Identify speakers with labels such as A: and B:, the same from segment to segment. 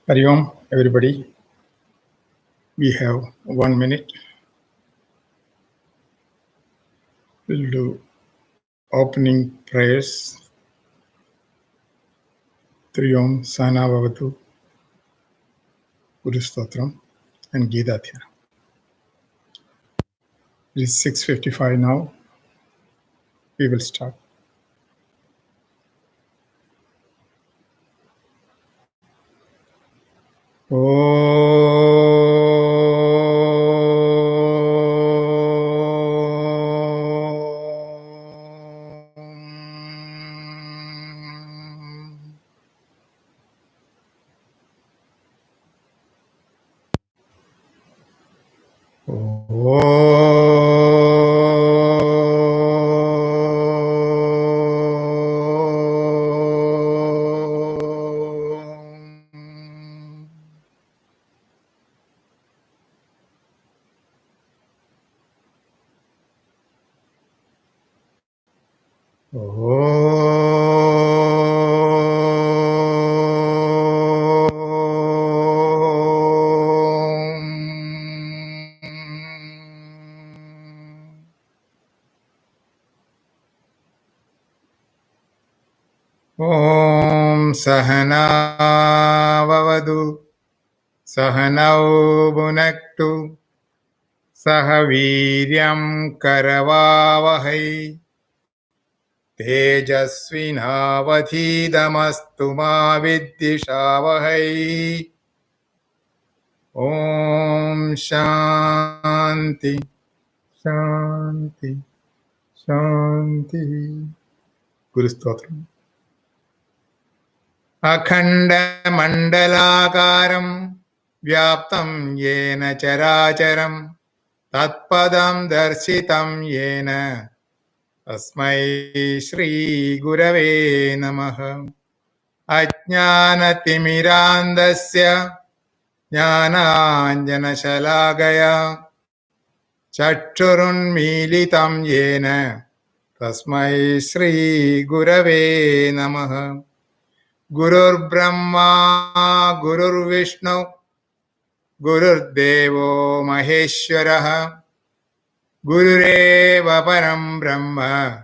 A: Hari Om, everybody. We have 1 minute. We'll do opening prayers. Tri Om Sahana Bhavatu, Guru Stotram, and Gita Dhyana. It is 6:55 now. We will start. Om Sahana Vavadu Sahanau Bhunaktu Sahaviryam Karavavahai Tejasvinavadhidamastu ma viddhishavahai. Om Shanti Shanti Shanti. Guru Stotram. Akhanda Mandalakaram Vyaptam Yena Characharam Tatpadam Darshitam Yena Tasmai Shri Gurave Namaha. Ajnanatimmirandasya Jnananjanashalakaya Chakshurunmilitam Yena Tasmai Shri Gurave Namaha. Gurur Brahma Gurur Vishnu Gurur Devo Maheshwaraha Gurureva Param Brahma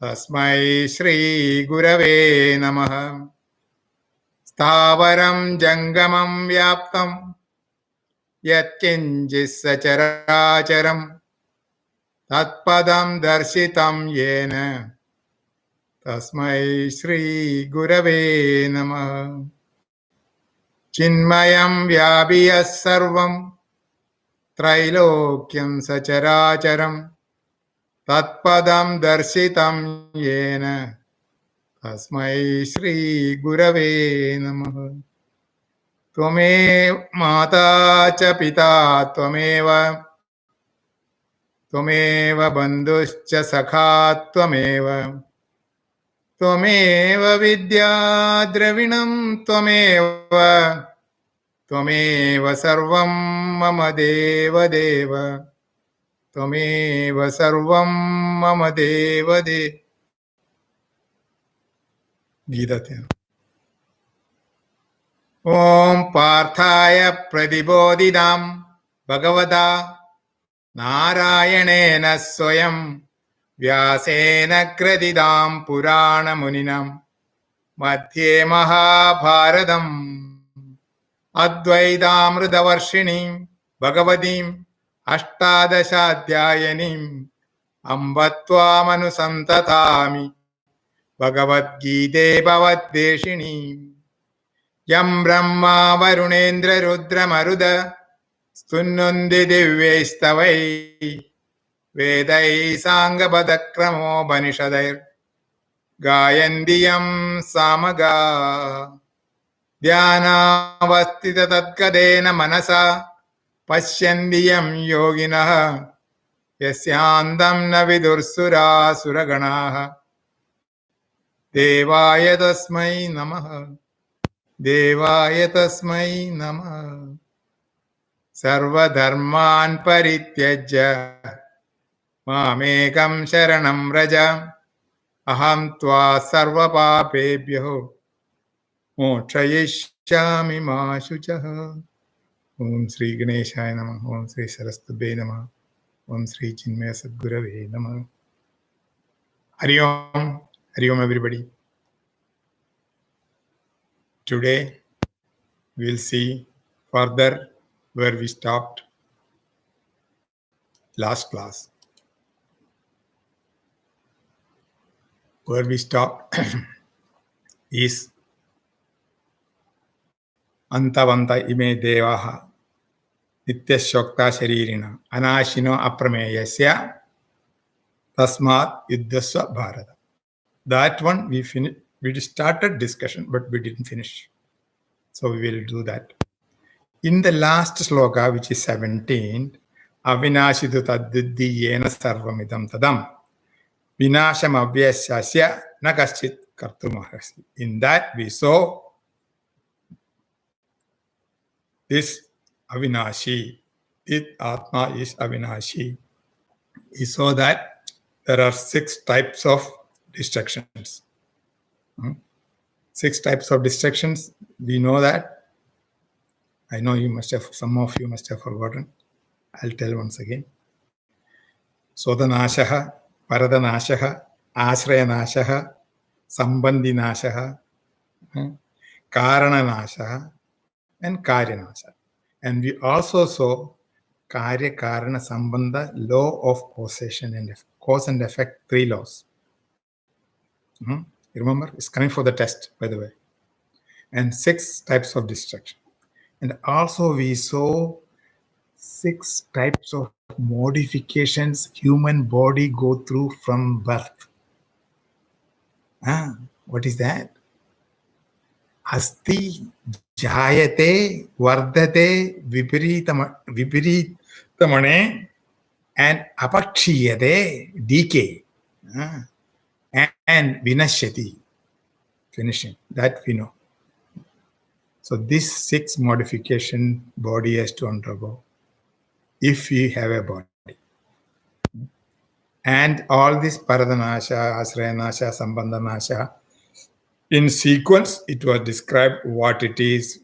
A: Tasmai Shri Gurave Namaha. Stavaram Jangamam Vyaptam Yatkinjis Sacharacharam Tatpadam Darshitam Yena Tasmai Shri Gurave Namaha. Chinmayam Vyabhiyas Sarvam Trailokyam Sacharacharam Tatpadam Darshitam Yena Tasmai Shri Gurave Namaha. Tvame Mata cha Pita Tvameva Tvameva Bandhuscha Sakha Tvameva Tvameva Vidya Dravinam Tvameva Tvameva Sarvam Mama Deva Deva Tvameva Sarvam Mama Deva Deva. Gita Dhyana. Om Parthaya Pradibodhidam Bhagavata Narayanena Swayam Vyasena Kradidam Purana Muninam Madhye Mahabharadam Advaidamrudavarshinim Bhagavadim Ashtadashadhyayanim Ambatvamanusantatami Bhagavad Gita Bhavaddeshinim. Yam Brahma Varunendra Rudra Maruda Stunnandi Divyaistavai Vedai Sangha Badakramo Banishadair Gayandiyam Samaga Dhyana Vastita Tatkadena Manasa Pashyandiyam Yoginaha Yasyandam Navidursura Suraganaha Devaya Tasmai Namaha Devaya Tasmai Namaha. Sarva Dharman Parityajya Mamekam Sharanam Raja Aham Tva Sarva Papebhyo Mokshayish Pranashami ma shuchaha. Om Sri Ganeshaya Namah. Om Sri Saraswate Namah. Om Sri Chinmaya Sadgurave Namah. Hari Om. Hari Om, everybody. Today we'll see further where we stopped last class. Where we stopped is Antavanta ime devaha nityashokta sharirina anashino aprameyasya tasmat yuddhasva bharata. That one we finished. We started discussion, but we didn't finish. So we will do that. In the last sloka, which is 17, avinashitu taddiddhi yena sarvamidam tadam vinasham avyasya na kaschit kartumarhasi. In that we saw this avinashi. It Atma is avinashi. We saw that there are 6 types of distractions. 6 types of distractions. We know that. I know some of you must have forgotten. I'll tell once again. Sodanashaha, Paradanashaha, Ashrayanashaha, Sambandhinashaha, Karananashaha, and Karyanashaha. And we also saw Karya Karana Sambandha, law of causation and cause and effect, 3 laws. You remember? It's coming for the test, by the way. And 6 types of distraction. And also we saw 6 types of modifications human body go through from birth. What is that? Asti jayate vardate viparitamane and apakshiyate, decay, and vinashyati, finishing. That we know. So this 6 modification body has to undergo if we have a body. And all this Paradanasha, Asrayanasha, Sambandhanasha, in sequence, it was described what it is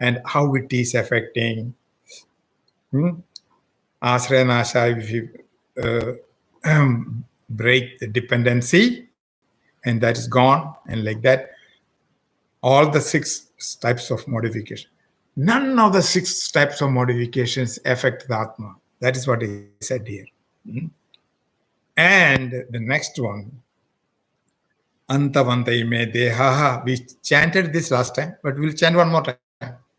A: and how it is affecting. Asrayanasha, if you break the dependency, and that is gone, and like that, all the 6 types of modification. None of the 6 types of modifications affect the Atma. That is what he said here. And the next one, Antavanta ime dehaha. We chanted this last time, but we'll chant one more time.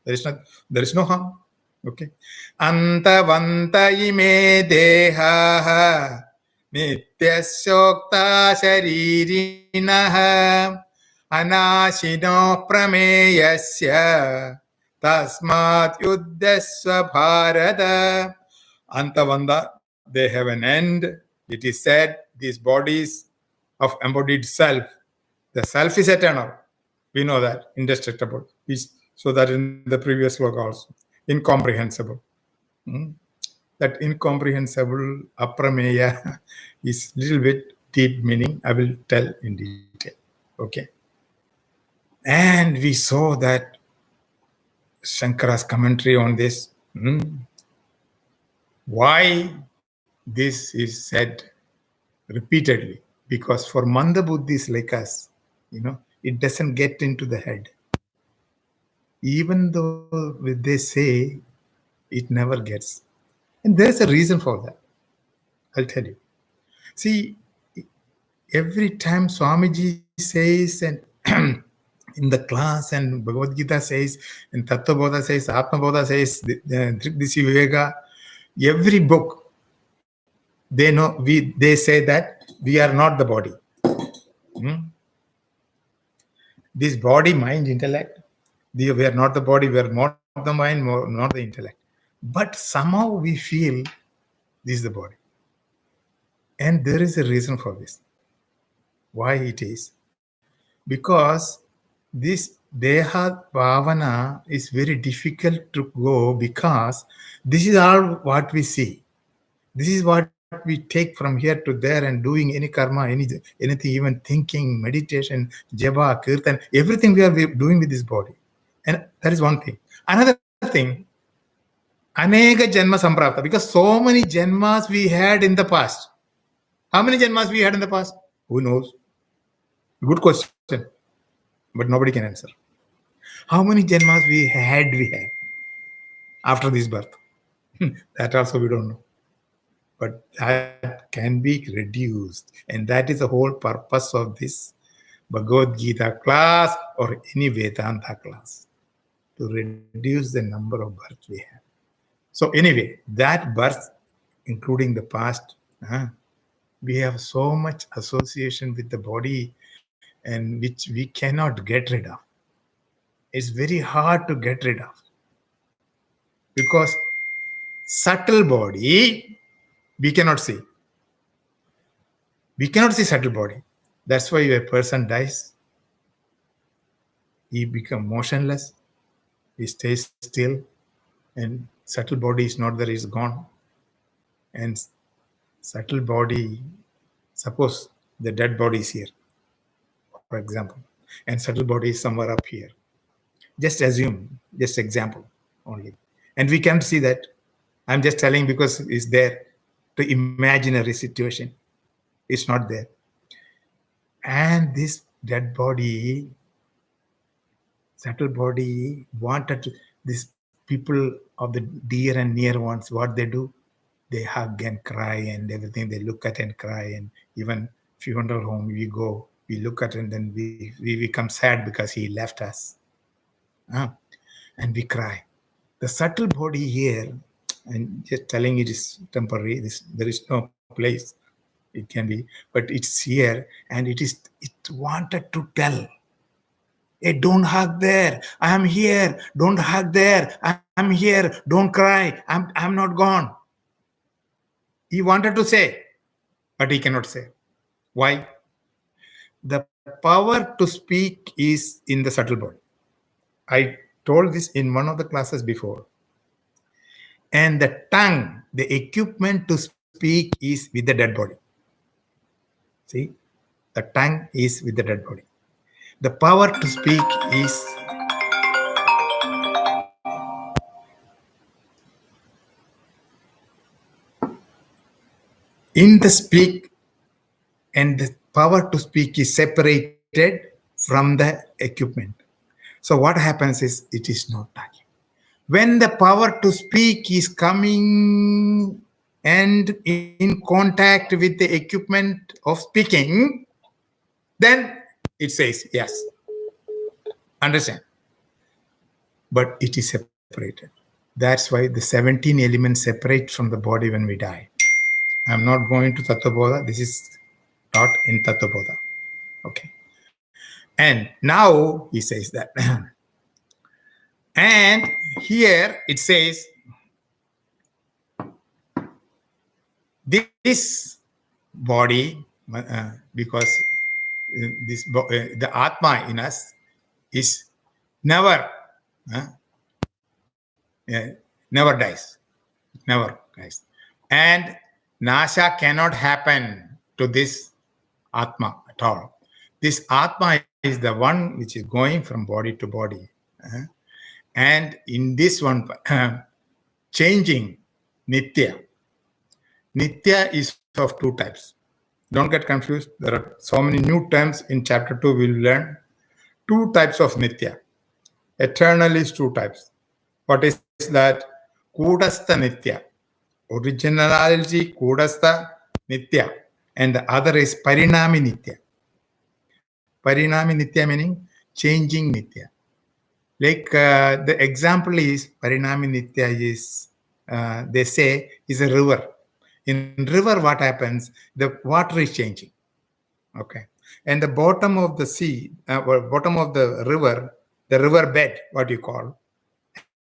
A: There is no harm. Okay. Antavanta ime dehaha nityasyokta sharirinaha anashino prameyasya tasmat yuddhasva bharata. Antavanta, they have an end. It is said these bodies of embodied self, the self is eternal. We know that, indestructible. So that in the previous sloka also, incomprehensible. That incomprehensible aprameya is little bit deep meaning. I will tell in detail. Okay. And we saw that Shankara's commentary on this. Why this is said repeatedly? Because for Manda Buddhis like us, it doesn't get into the head. Even though they say, it never gets. And there's a reason for that. I'll tell you. See, every time Swamiji says, and in the class, and Bhagavad Gita says, and Tattva Bodha says, Atma Bodha says, Drisya Viveka, every book, they say that we are not the body. This body, mind, intellect, we are not the body, we are not the mind, not the intellect. But somehow we feel this is the body. And there is a reason for this. Why it is? Because this Deha Bhavana is very difficult to go, because this is all what we see. This is what we take from here to there, and doing any karma, anything, even thinking, meditation, japa, kirtan, everything we are doing with this body. And that is one thing. Another thing, Aneka Janma Samprapta, because so many Janmas we had in the past. How many Janmas we had in the past? Who knows? Good question, but nobody can answer. How many Janmas we had after this birth? That also we don't know. But that can be reduced. And that is the whole purpose of this Bhagavad Gita class or any Vedanta class, to reduce the number of births we have. So anyway, that birth, including the past, we have so much association with the body and which we cannot get rid of. It's very hard to get rid of, because subtle body we cannot see. We cannot see subtle body. That's why a person dies, he becomes motionless, he stays still, and subtle body is not there, is gone. And subtle body, suppose the dead body is here, for example, and subtle body is somewhere up here. Just assume, just example only. And we can't see that. I'm just telling because it's there, to imaginary situation. It's not there. And this dead body, subtle body, wanted to, these people of the dear and near ones, what they do? They hug and cry and everything. They look at and cry. And even funeral home, we go, we look at it, and then we become sad because he left us. And we cry. The subtle body here, and just telling it is temporary, there is no place it can be, but it's here, and it wanted to tell, hey, don't hug there, I am here, don't hug there, I'm here, don't cry, I'm not gone. He wanted to say, but he cannot say. Why? The power to speak is in the subtle body. I told this in one of the classes before. And the tongue, the equipment to speak, is with the dead body. See, the tongue is with the dead body. The power to speak is in the speak, and the power to speak is separated from the equipment. So what happens is, it is not talking. When the power to speak is coming and in contact with the equipment of speaking, then it says yes. Understand? But it is separated. That's why the 17 elements separate from the body when we die. I'm not going to Tattvabodha. This is taught in Tattvabodha. Okay. And now he says that. And here it says, this body, because the Atma in us is never dies. Never dies. And Nasha cannot happen to this Atma at all. This Atma is the one which is going from body to body. And in this one, changing, Nitya. Nitya is of two types. Don't get confused. There are so many new terms in chapter 2 we'll learn. Two types of Nitya. Eternal is two types. What is that? Kudastha Nitya. Originality Kudastha Nitya. And the other is Parinami Nitya. Parinami Nitya meaning changing Nitya. Like the example is, Parinami Nitya is, they say, is a river. In river, what happens? The water is changing. Okay. And the bottom of the sea, or bottom of the river bed, what you call,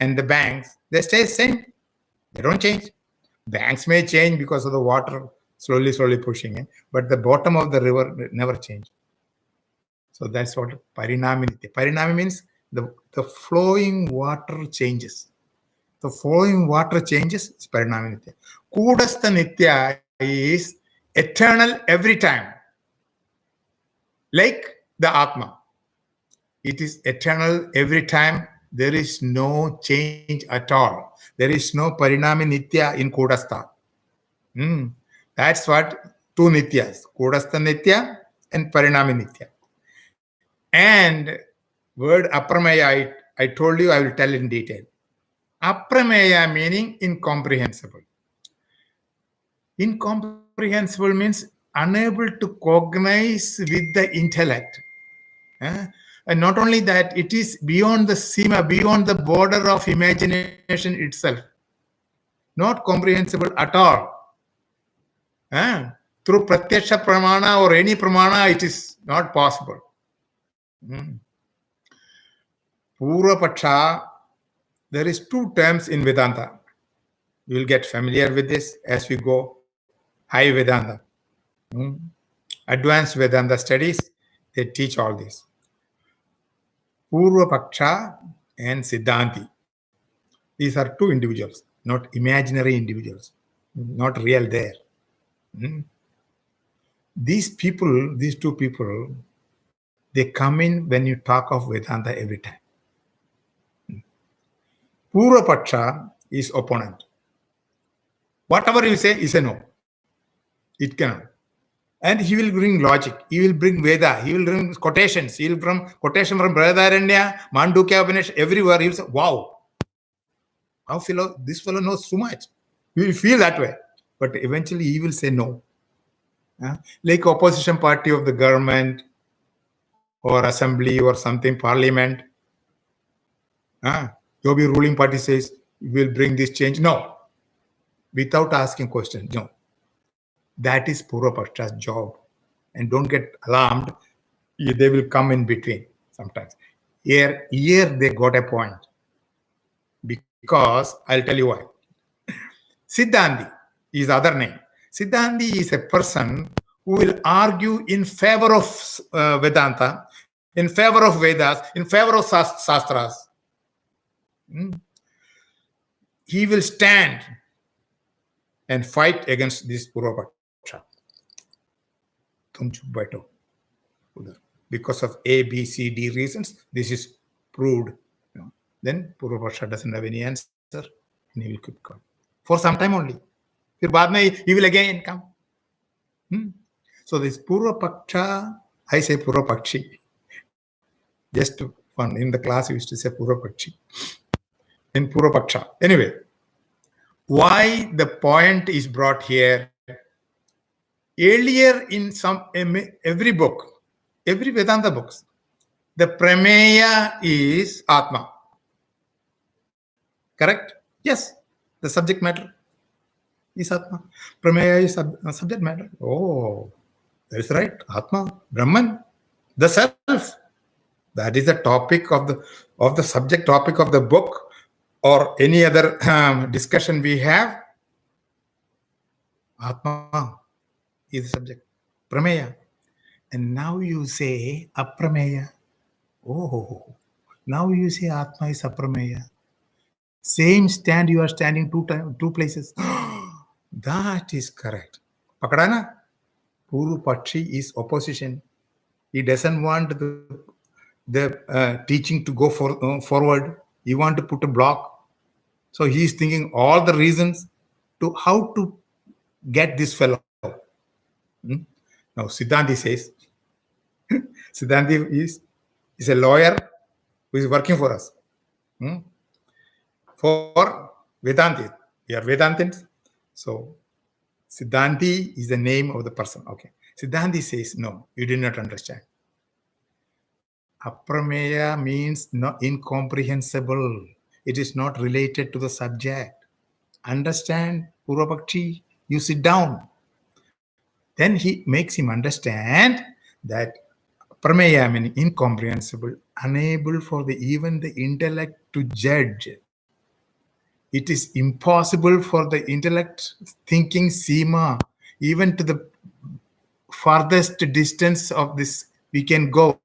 A: and the banks, they stay the same. They don't change. Banks may change because of the water slowly pushing in, but the bottom of the river never change. So that's what Parinami Nitya. Parinami means the flowing water changes. The flowing water changes is Parinami Nitya. Kudastha Nitya is eternal every time. Like the Atma. It is eternal every time, there is no change at all. There is no Parinami Nitya in Kudastha. That's what two Nityas, Kudastha Nitya and Parinami Nitya. And word Aprameya, I told you, I will tell in detail. Aprameya meaning incomprehensible. Incomprehensible means unable to cognize with the intellect. And not only that, it is beyond the sima, beyond the border of imagination itself. Not comprehensible at all. Through pratyaksha pramana or any pramana, it is not possible. Purva Paksha, there is two terms in Vedanta. You will get familiar with this as we go. High Vedanta. Advanced Vedanta studies, they teach all this. Purva Paksha and Siddhanti. These are two individuals, not imaginary individuals, not real there. These people, these two people, they come in when you talk of Vedanta every time. Purva Paksha is opponent. Whatever you say is a no. It cannot. And he will bring logic. He will bring Veda. He will bring quotations. He will bring quotation from Brihadaranya, Mandukya Upanishad, everywhere. He will say, wow, this fellow knows so much. We will feel that way. But eventually he will say no. Like opposition party of the government or assembly or something, parliament. Yogi ruling party says, we will bring this change. No. Without asking questions. No. That is Purva Paksha's job. And don't get alarmed. They will come in between sometimes. Here they got a point. Because I'll tell you why. Siddhanti is the other name. Siddhanti is a person who will argue in favor of Vedanta, in favor of Vedas, in favor of Shastras. He will stand and fight against this Purva Paksha. Because of A, B, C, D reasons, this is proved. Then Purva Paksha doesn't have any answer and he will keep going. For some time only. He will again come. So this Purva Paksha, I say Purva Pakshi. Just fun. In the class, we used to say Purva Pakshi. In Purva Paksha. Anyway, why the point is brought here? Earlier in every book, every Vedanta books, the Prameya is Atma. Correct? Yes. The subject matter is Atma. Prameya is subject matter. Oh, that's right. Atma, Brahman, the self. That is the topic of the subject topic of the book or any other discussion we have. Atma is the subject. Prameya. And now you say Aprameya. Oh, now you say Atma is Aprameya. Same stand, you are standing two places. That is correct. Pakadana? Purva Pakshi is opposition. He doesn't want the teaching to go forward. He wants to put a block. So he is thinking all the reasons to how to get this fellow. Now Siddhanti says, Siddhanti is a lawyer who is working for us. For Vedanti. We are Vedantins. So Siddhanti is the name of the person. Okay. Siddhanti says, no, you did not understand. Aprameya means not incomprehensible. It is not related to the subject. Understand, Purva Pakshi? You sit down. Then he makes him understand that Prameya meaning incomprehensible, unable for even the intellect to judge. It is impossible for the intellect thinking Sima, even to the farthest distance of this we can go.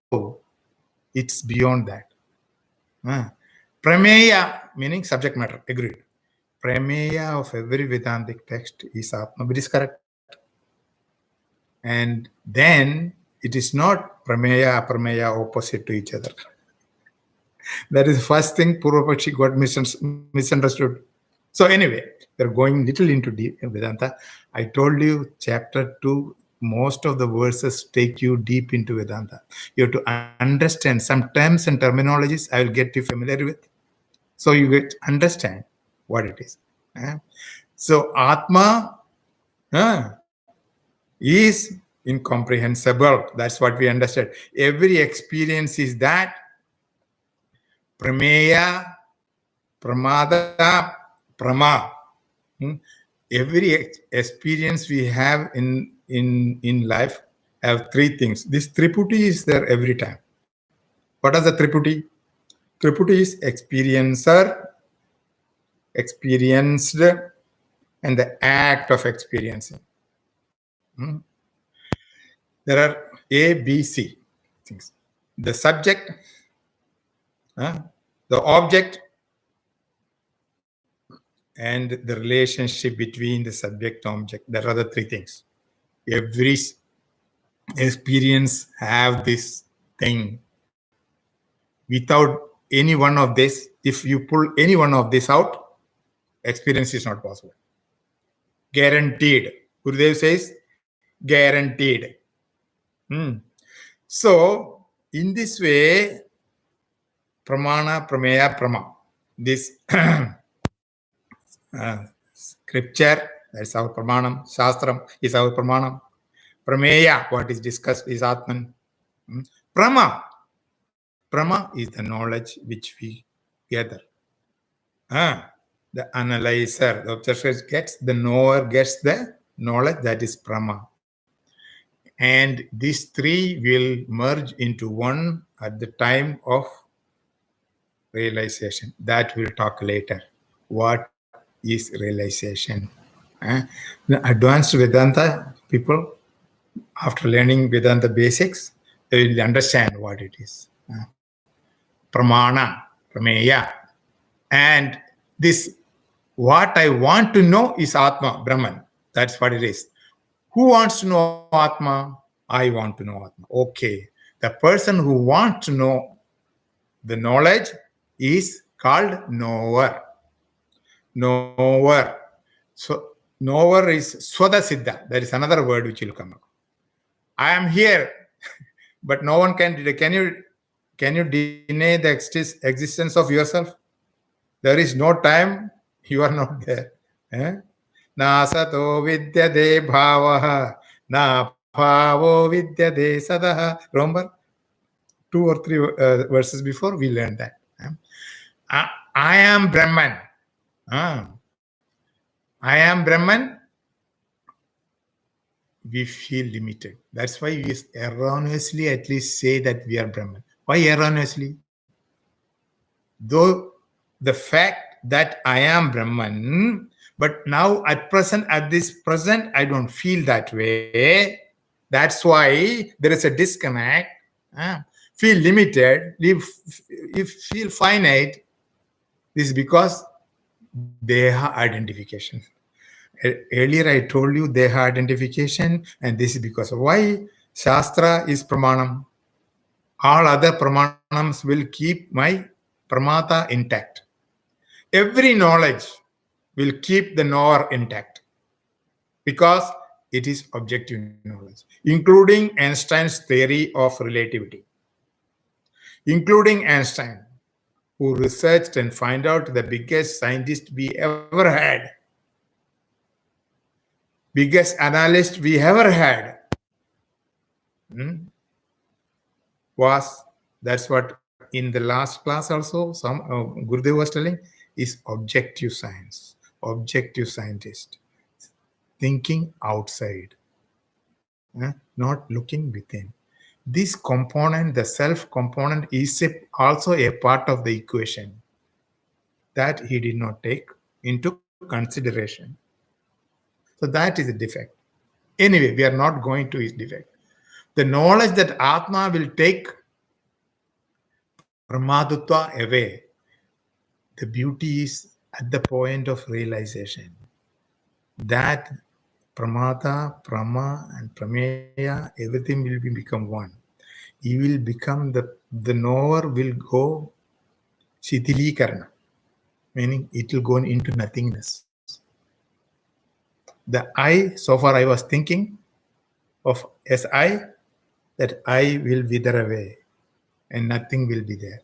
A: It's beyond that. Prameya meaning subject matter. Agreed. Prameya of every Vedantic text is Atma. It is correct. And then it is not Prameya, Aprameya opposite to each other. That is the first thing Purvapakshi got misunderstood. So anyway, we're going little into deep Vedanta. I told you chapter 2, most of the verses take you deep into Vedanta. You have to understand some terms and terminologies I will get you familiar with. So you get understand what it is. So Atma is incomprehensible. That's what we understood. Every experience is that. Prameya, Pramada, Prama. Every experience we have in life have three things. This triputi is there every time. What is the triputi? Triputi is experiencer, experienced, and the act of experiencing. There are A, B, C things. The subject, the object, and the relationship between the subject and object. There are the three things. Every experience have this thing. Without any one of this, if you pull any one of this out, experience is not possible. Guaranteed. Gurudev says, guaranteed. So, in this way, pramana, prameya, prama. This scripture, that's our pramanam. Shastram is our pramanam. Prameya, what is discussed is Atman. Prama. Prama is the knowledge which we gather. The analyzer, the observer gets, the knower gets the knowledge, that is Prama. And these three will merge into one at the time of realization. That we'll talk later. What is realization? The advanced Vedanta people, after learning Vedanta basics, they will understand what it is. Pramana, Prameya. And this, what I want to know is Atma, Brahman. That's what it is. Who wants to know Atma? I want to know Atma. Okay. The person who wants to know the knowledge is called knower. Knower. So, knower is Swada Siddha. There is another word which will come up. I am here, but no one can. Can you deny the existence of yourself? There is no time, you are not there. Na sato vidyade bhavaha, na bhavo vidyade sadaha. Remember? 2 or 3 verses before we learned that. I am Brahman. I am Brahman. We feel limited. That's why we erroneously at least say that we are Brahman. Why erroneously? Though the fact that I am Brahman, but now at this present, I don't feel that way. That's why there is a disconnect. Feel limited, feel finite. This is because Deha identification. Earlier I told you Deha identification, and this is because of why Shastra is Pramanam. All other Pramanams will keep my Pramata intact. Every knowledge will keep the knower intact because it is objective knowledge, including Einstein's theory of relativity. Including Einstein, who researched and found out the biggest scientist we ever had, biggest analyst we ever had, that's what in the last class also Gurudev was telling, is objective science, objective scientist, thinking outside, not looking within. This component, the self component, is also a part of the equation that he did not take into consideration. So that is a defect. Anyway, we are not going to his defect. The knowledge that Atma will take Pramadutva away, the beauty is at the point of realization that Pramata, Prama, and Prameya, everything will become one. He will become the knower will go Shithilikarana, meaning it will go into nothingness. The I, so far I was thinking of as I, that I will wither away and nothing will be there.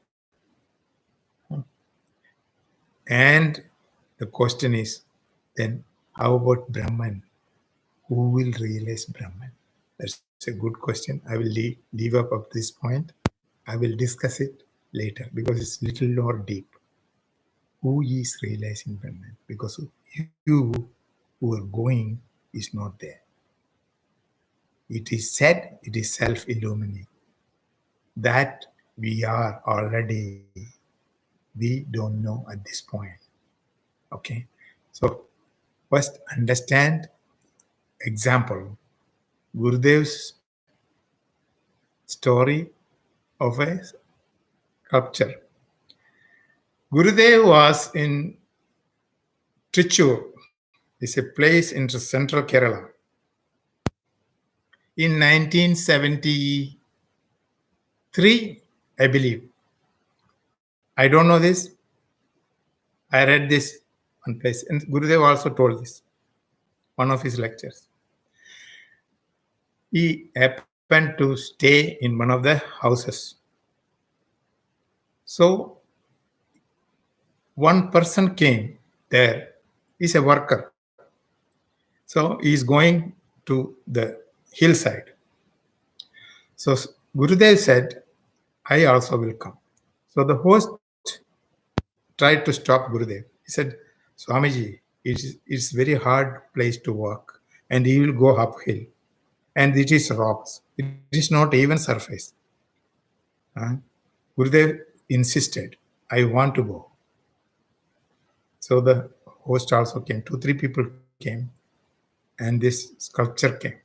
A: And the question is, then how about Brahman? Who will realize Brahman? That's a good question. I will leave up this point. I will discuss it later because it's little more deep. Who is realizing Brahman? Because you who are going is not there. It is said, it is self-illuminating. That we are already, we don't know at this point. Okay. So first understand example, Gurudev's story of a sculpture. Gurudev was in Trichur, is a place in central Kerala. In 1973, I believe. I don't know this. I read this one place. And Gurudev also told this, one of his lectures. He happened to stay in one of the houses. So one person came there. He's a worker. So he's going to the hillside. So Gurudev said, I also will come. So the host tried to stop Gurudev. He said, Swamiji, it's very hard place to walk and he will go uphill. And it is rocks. It is not even surface. Gurudev insisted, I want to go. So the host also came. 2-3 people came. And this sculpture came.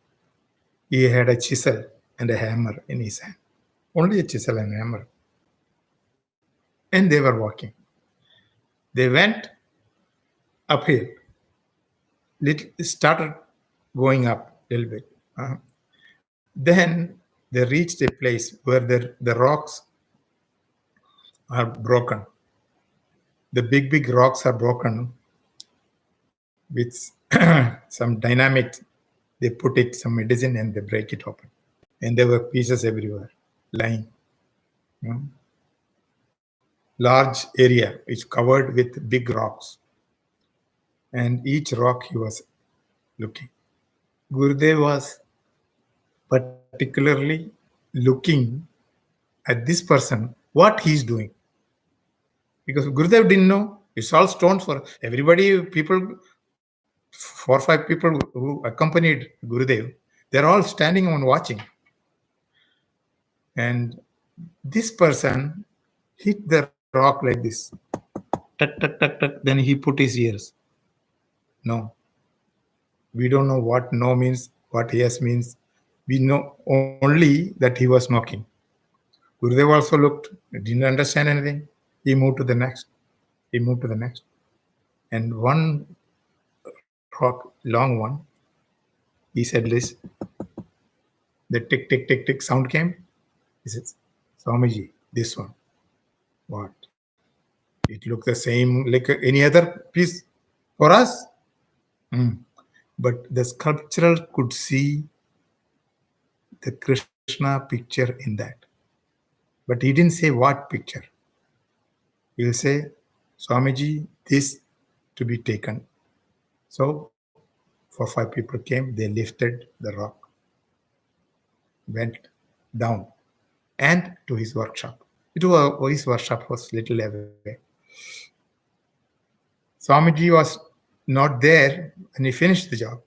A: He had a chisel and a hammer in his hand. Only a chisel and a hammer. And they were walking. They went uphill. Started going up a little bit. Then they reached a place where the rocks are broken. The big rocks are broken with some dynamite. They put it some medicine and they break it open. And there were pieces everywhere lying. Large area is covered with big rocks. And each rock he was looking. Gurudev was particularly looking at this person, what he's doing. Because Gurudev didn't know. It's all stones for everybody, people, 4 or 5 people who accompanied Gurudev, they're all standing and watching. And this person hit the rock like this. Tuck, tuck, tuck, tuck. Then he put his ears. No. We don't know what no means, what yes means. We know only that he was knocking. Gurudev also looked, didn't understand anything. He moved to the next. He moved to the next. And one rock, long one, he said, listen. The tick, tick, tick, tick sound came. He said, Swamiji, this one. What? It looked the same like any other piece for us. But the sculptural could see the Krishna picture in that. But he didn't say what picture. He'll say, Swamiji, this to be taken. So 4 or 5 people came, they lifted the rock, went down and to his workshop. His workshop was little away. Swamiji was not there and he finished the job.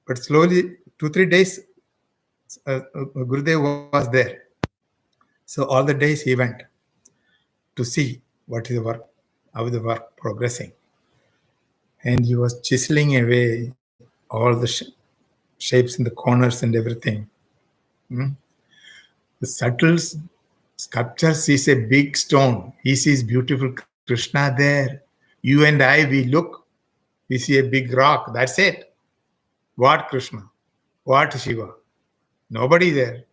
A: But slowly, 2-3 days, Gurudev was there. So all the days he went to see what is the work, how the work progressing. And he was chiseling away all the shapes in the corners and everything. The subtle sculpture sees a big stone. He sees beautiful Krishna there. You and I, we look, we see a big rock. That's it. What Krishna? What Shiva? Nobody there.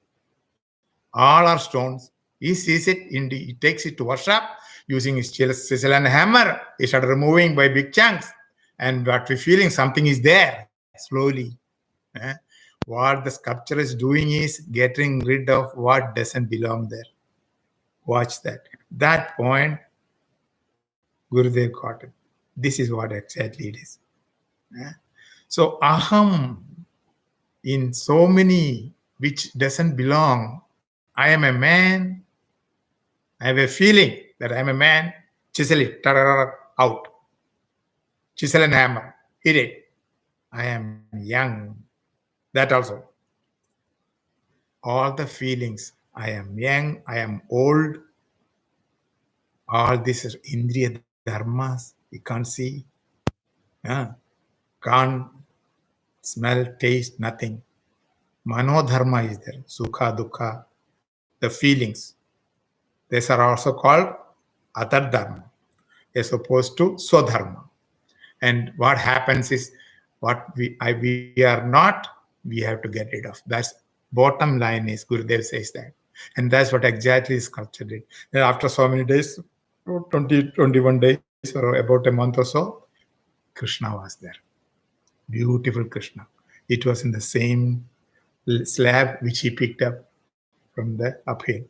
A: All are stones. He sees it, he takes it to workshop using his chisel and hammer. He started removing by big chunks. And what we're feeling, something is there slowly. Eh? What the sculpture is doing is getting rid of what doesn't belong there. Watch that. That point, Gurudev got it. This is what exactly it is. Eh? So aham in so many which doesn't belong. I am a man. I have a feeling that I am a man. Chisel it, out. Chisel and hammer, hit it. I am young. That also. All the feelings. I am young. I am old. All this is Indriya dharmas. You can't see. Can't smell, taste, nothing. Manodharma is there. Sukha, dukkha. The feelings. These are also called Atar Dharma as opposed to Swadharma. And what happens is what we are not, we have to get rid of. That's bottom line is Gurudev says that. And that's what exactly sculpture did. And after so many days, 20, 21 days or about a month or so, Krishna was there. Beautiful Krishna. It was in the same slab which he picked up from the uphill.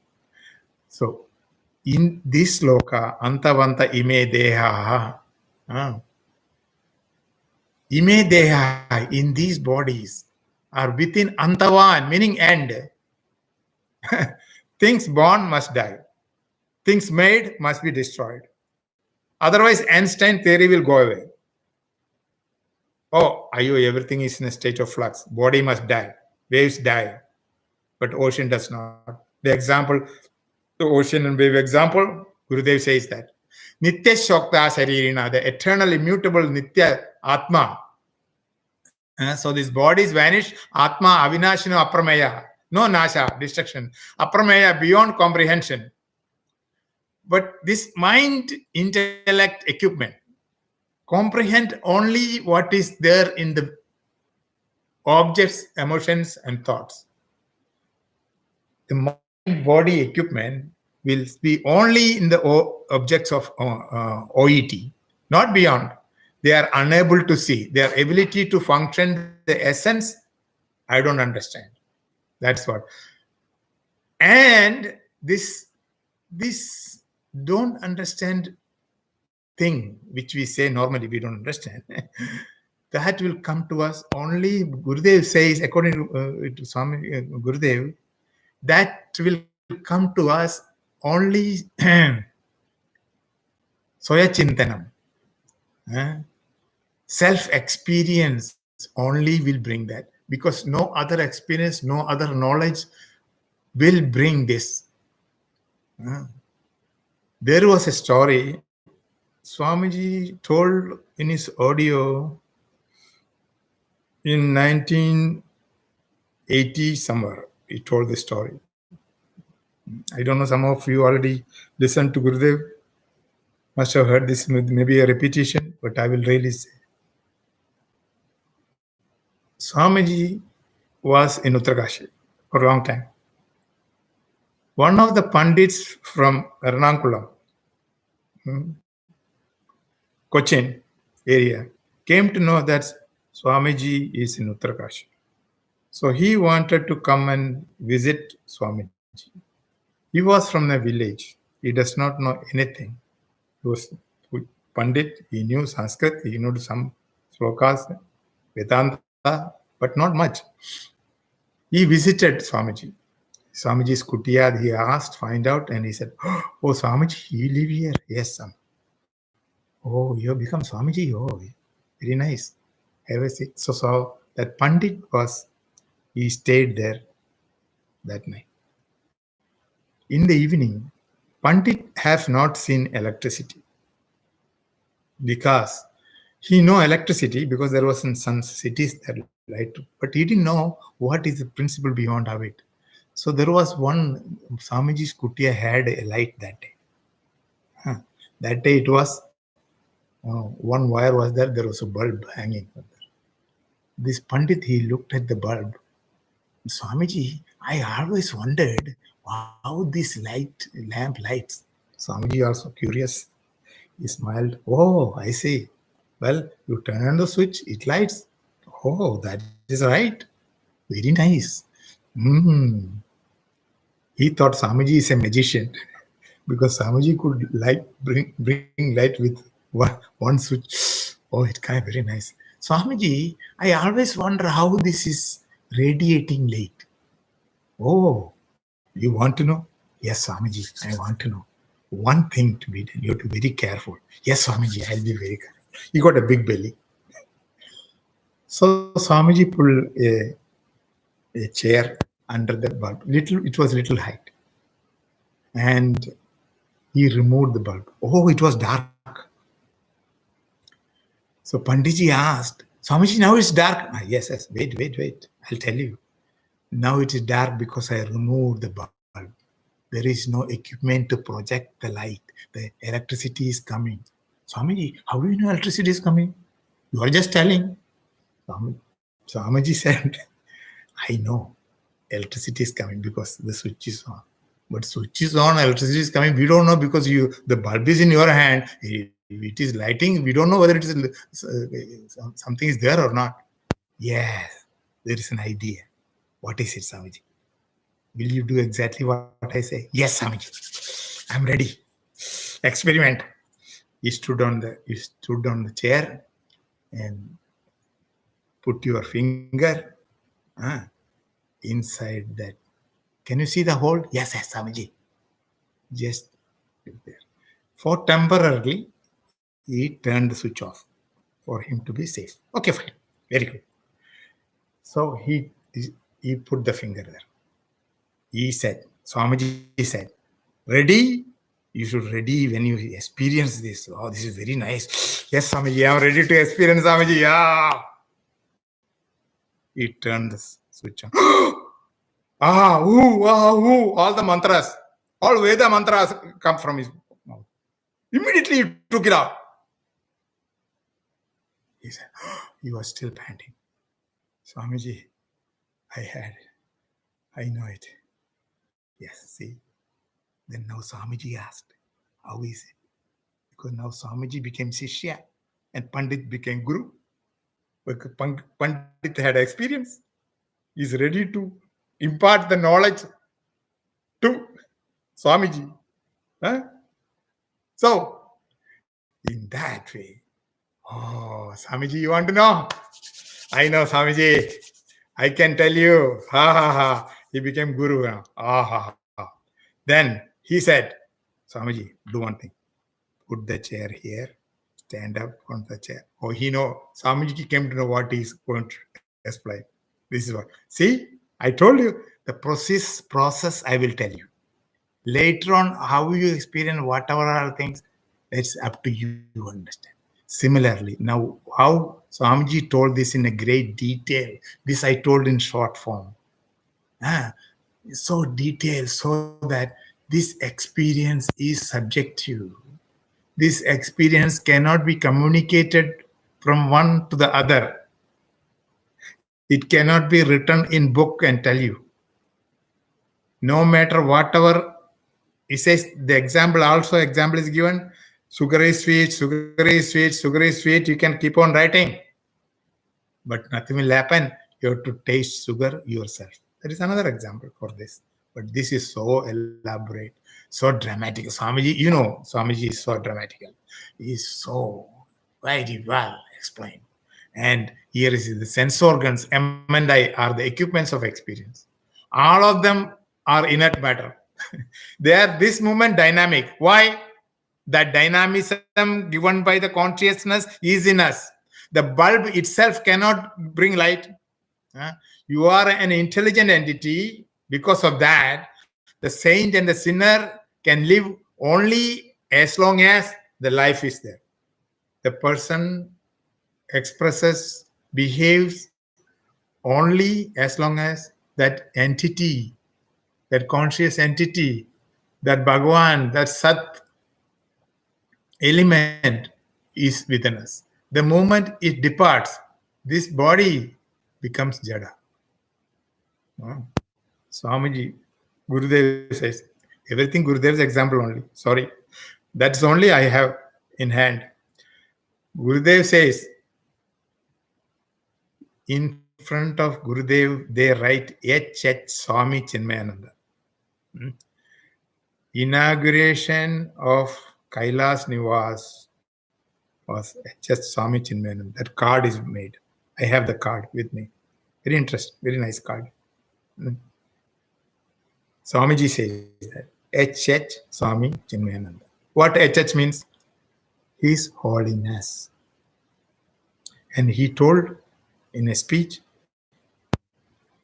A: So in this sloka, antavanta ime deha, ime deha, in these bodies are within antavan, meaning end. Things born must die. Things made must be destroyed. Otherwise, Einstein theory will go away. Oh, everything is in a state of flux. Body must die. Waves die. But ocean does not. The example, the ocean and wave example, Gurudev says that. Nitya Shokta Sharirina, the eternal, immutable Nitya Atma. So these bodies vanish. Atma, Avinashino, Aprameya. No Nasha, destruction. Aprameya, beyond comprehension. But this mind, intellect, equipment, comprehend only what is there in the objects, emotions, and thoughts. The mind, body, equipment will be only in the objects of OET, not beyond. They are unable to see. Their ability to function, the essence, I don't understand. That's what. And this don't understand thing, which we say normally we don't understand, that will come to us only, Gurudev says, according to Swami Gurudev, that will come to us only Soya Chintanam. Self-experience only will bring that, because no other experience, no other knowledge will bring this. There was a story Swamiji told in his audio in 1980 somewhere. He told the story. I don't know, some of you already listened to Gurudev, must have heard this, maybe a repetition, but I will really say. Swamiji was in Uttarkashi for a long time. One of the Pandits from Ernakulam, Cochin area, came to know that Swamiji is in Uttarkashi. So he wanted to come and visit Swamiji. He was from a village. He does not know anything. He was Pandit. He knew Sanskrit. He knew some slokas, Vedanta, but not much. He visited Swamiji. Swamiji's kutia, he asked, find out, and he said, oh, Swamiji, you live here? Yes, son. Oh, you have become Swamiji? Oh, very nice. Have a seat. So that Pandit he stayed there that night. In the evening, Pandit has not seen electricity because he know electricity because there was in some cities that light, but he didn't know what is the principle beyond of it. So there was one, Swamiji's kutia had a light that day. That day it was, one wire was there was a bulb hanging. This Pandit, he looked at the bulb. Swamiji, I always wondered Wow, this lamp lights. Swamiji also curious. He smiled. Oh, I see. Well, you turn on the switch, it lights. Oh, that is right. Very nice. Hmm. He thought Swamiji is a magician because Swamiji could bring light with one switch. Oh, it kind of very nice. Swamiji, I always wonder how this is radiating light. Oh, you want to know? Yes, Swamiji, I want to know. One thing to be done, you have to be very careful. Yes, Swamiji, I'll be very careful. He got a big belly. So Swamiji pulled a chair under the bulb. It was little height. And he removed the bulb. Oh, it was dark. So Panditji asked, Swamiji, now it's dark. Yes. Wait. I'll tell you. Now it is dark because I removed the bulb. There is no equipment to project the light. The electricity is coming. Swamiji, how do you know electricity is coming? You are just telling. Swamiji said, I know electricity is coming because the switch is on. But switch is on, electricity is coming. We don't know because the bulb is in your hand. It is lighting. We don't know whether it is something is there or not. Yes, there is an idea. What is it, Swamiji? Will you do exactly what I say? Yes, Swamiji. I'm ready. Experiment. He stood on the chair and put your finger inside that. Can you see the hole? Yes, Swamiji. Just there. For temporarily, he turned the switch off for him to be safe. Okay, fine. Very good. So he put the finger there. He said, Swamiji said, ready? You should ready when you experience this. Oh, this is very nice. Yes, Swamiji, I'm ready to experience, Swamiji. Yeah. He turned the switch on. All the mantras, all Veda mantras come from his mouth. Immediately he took it out. He said, he was still panting. Swamiji, I know it. Yes, see. Then now Swamiji asked, how is it? Because now Swamiji became Shishya and Pandit became Guru. Because Pandit had experience. He's ready to impart the knowledge to Swamiji. Huh? So, in that way, oh, Swamiji, you want to know? I know, Swamiji. I can tell you. He became Guru now. Then he said, Swamiji, do one thing. Put the chair here. Stand up on the chair. Oh, he know. Swamiji came to know what he's going to explain. This is what. See, I told you the process I will tell you. Later on, how you experience whatever are things, it's up to you to understand. Similarly, now how Swamiji told this in a great detail. This I told in short form. So detailed so that this experience is subjective. This experience cannot be communicated from one to the other. It cannot be written in book and tell you. No matter whatever it says, the example is given. Sugar is sweet, sugar is sweet, sugar is sweet. You can keep on writing. But nothing will happen. You have to taste sugar yourself. There is another example for this. But this is so elaborate, so dramatic. Swamiji, you know, Swamiji is so dramatical. He is so very well explained. And here is the sense organs, M&I, are the equipments of experience. All of them are inert matter. They are this moment dynamic. Why? That dynamism given by the consciousness is in us. The bulb itself cannot bring light. You are an intelligent entity. Because of that, the saint and the sinner can live only as long as the life is there. The person expresses, behaves only as long as that entity, that conscious entity, that Bhagavan, that Sat element is within us. The moment it departs, this body becomes Jada. Swamiji Gurudev says, everything Gurudev's example only. Sorry. That's only I have in hand. Gurudev says, in front of Gurudev, they write H.H. Swami Chinmayananda. Inauguration of Kailas Nivas was H.S. Swami Chinmayananda. That card is made. I have the card with me. Very interesting, very nice card. Swamiji says that. H.H. Swami Chinmayananda. What H.H. means? His Holiness. And he told in a speech,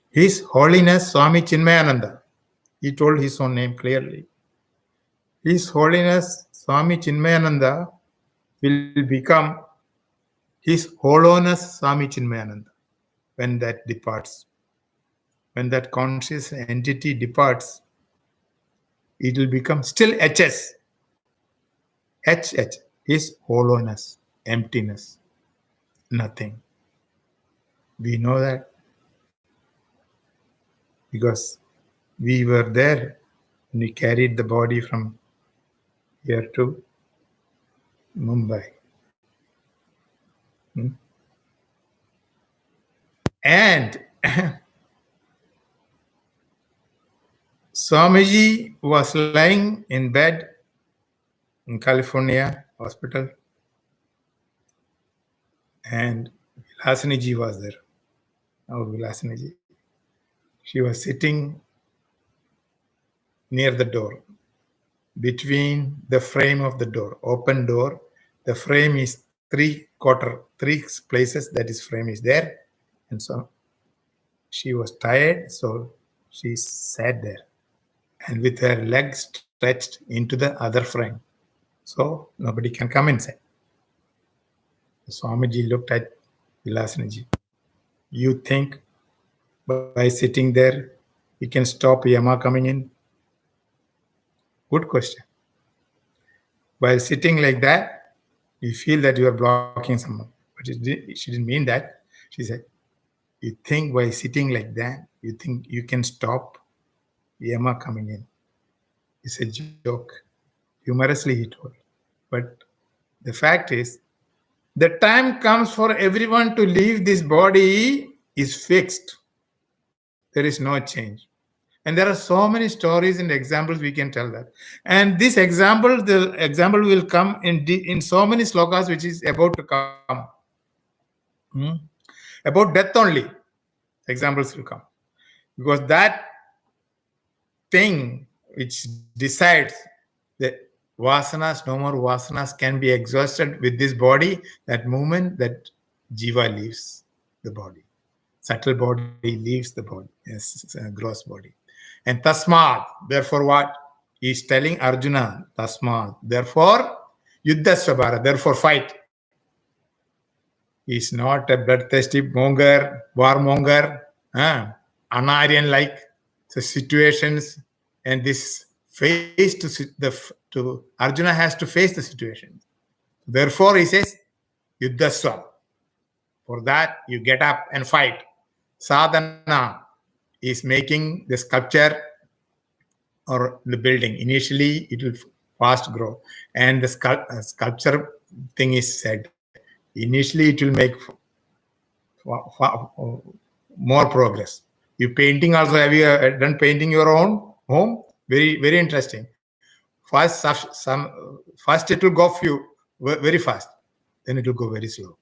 A: His Holiness Swami Chinmayananda. He told his own name clearly. His Holiness Swami Chinmayananda will become His Hollowness Swami Chinmayananda when that departs. When that conscious entity departs, it will become still HS. HH, His hollowness, emptiness, nothing. We know that because we were there when we carried the body from here to Mumbai. And Swamiji was lying in bed in California hospital, and Vilasaniji was there. Our Vilasaniji. She was sitting near the door, between the frame of the door, open door. The frame is three places that is frame is there. And so she was tired, so she sat there and with her legs stretched into the other frame. So nobody can come inside. Swamiji looked at Vilasaniji. You think by sitting there, you can stop Yama coming in? Good question. While sitting like that, you feel that you are blocking someone. But she didn't mean that. She said, you think by sitting like that, you think you can stop Yama coming in. It's a joke. Humorously he told. But the fact is, the time comes for everyone to leave this body is fixed. There is no change. And there are so many stories and examples we can tell that. And this example, the example will come in so many slokas which is about to come. About death only, examples will come. Because that thing which decides that vasanas, no more vasanas can be exhausted with this body, that moment that jiva leaves the body. Subtle body leaves the body, yes, gross body. And tasmad, therefore what? He is telling Arjuna, tasmad, therefore, yuddha svabhara, therefore fight. He is not a bloodthirsty monger, warmonger, Anaryan-like situations, and this face to Arjuna has to face the situation. Therefore, he says, yuddha swa. For that, you get up and fight. Sadhana is making the sculpture or the building. Initially, it will fast grow. And the sculpture thing is said. Initially, it will make more progress. You painting also, have you done painting your own home? Very, very interesting. First it will go very fast. Then it will go very slow.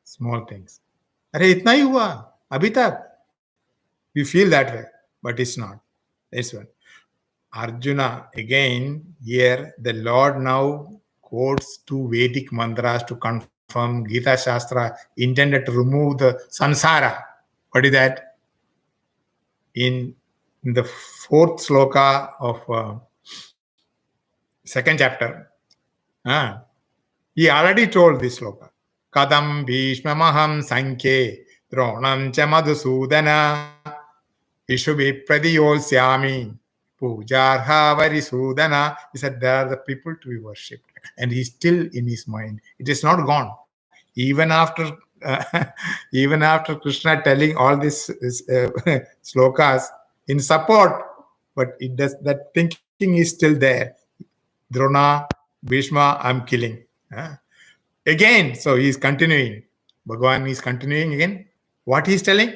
A: Small things. Arey, itna hi hua, abhi tak. We feel that way, but it's not. That's one. Arjuna, again, here the Lord now quotes two Vedic mantras to confirm Gita Shastra intended to remove the samsara. What is that? In the fourth sloka of second chapter, he already told this sloka. Kadam bhishmamaham sankhe dronam cha madhusudana ishubi pradiyolsyami pujarha varisudana. He said they are the people to be worshipped. And he's still in his mind. It is not gone. Even after Krishna telling all these slokas in support but it does, that thinking is still there. Drona, Bhishma, I'm killing. Again, so he's continuing. Bhagavan is continuing again. What he's telling?